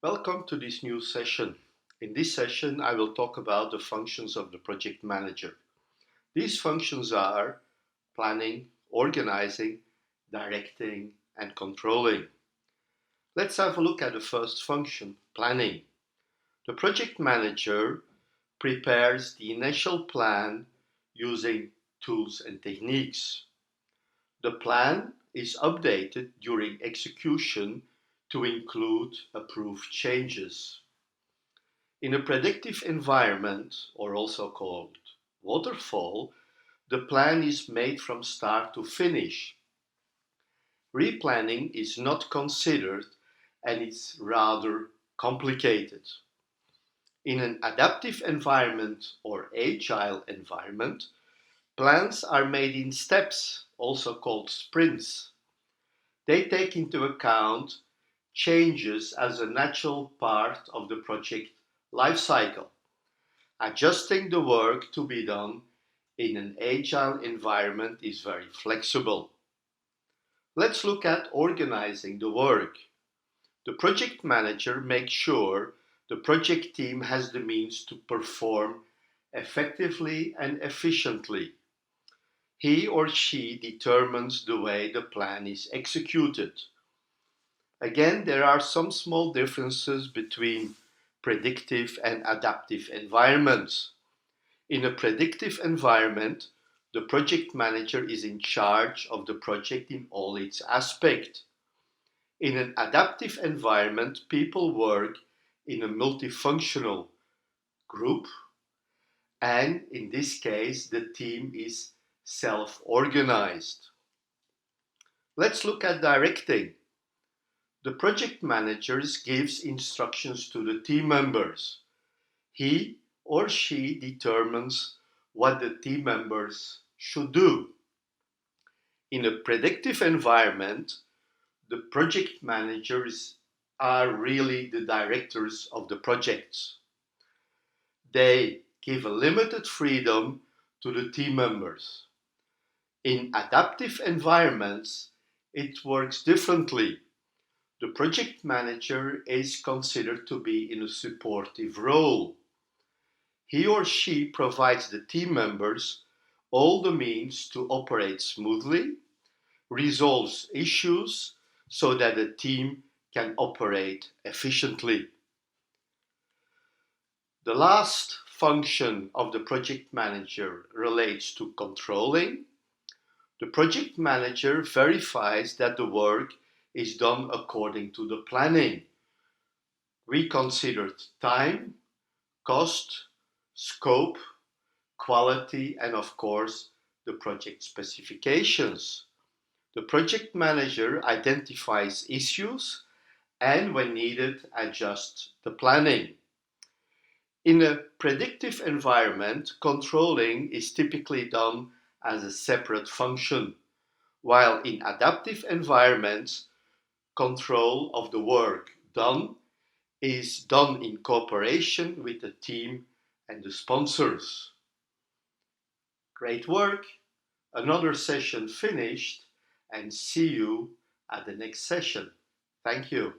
Welcome to this new session. In this session, I will talk about the functions of the project manager. These functions are planning, organizing, directing, and controlling. Let's have a look at the first function, planning. The project manager prepares the initial plan using tools and techniques. The plan is updated during execution to include approved changes. In a predictive environment, or also called waterfall, the plan is made from start to finish. Replanning is not considered and it's rather complicated. In an adaptive environment or agile environment, plans are made in steps, also called sprints. They take into account changes as a natural part of the project life cycle. Adjusting the work to be done in an agile environment is very flexible. Let's look at organizing the work. The project manager makes sure the project team has the means to perform effectively and efficiently. He or she determines the way the plan is executed. Again, there are some small differences between predictive and adaptive environments. In a predictive environment, the project manager is in charge of the project in all its aspects. In an adaptive environment, people work in a multifunctional group, and in this case, the team is self-organized. Let's look at directing. The project manager gives instructions to the team members. He or she determines what the team members should do. In a predictive environment, the project managers are really the directors of the projects. They give a limited freedom to the team members. In adaptive environments, it works differently. The project manager is considered to be in a supportive role. He or she provides the team members all the means to operate smoothly, resolves issues so that the team can operate efficiently. The last function of the project manager relates to controlling. The project manager verifies that the work is done according to the planning. We considered time, cost, scope, quality, and of course, the project specifications. The project manager identifies issues and, when needed, adjusts the planning. In a predictive environment, controlling is typically done as a separate function, while in adaptive environments, control of the work done is done in cooperation with the team and the sponsors. Great work! Another session finished, and see you at the next session. Thank you.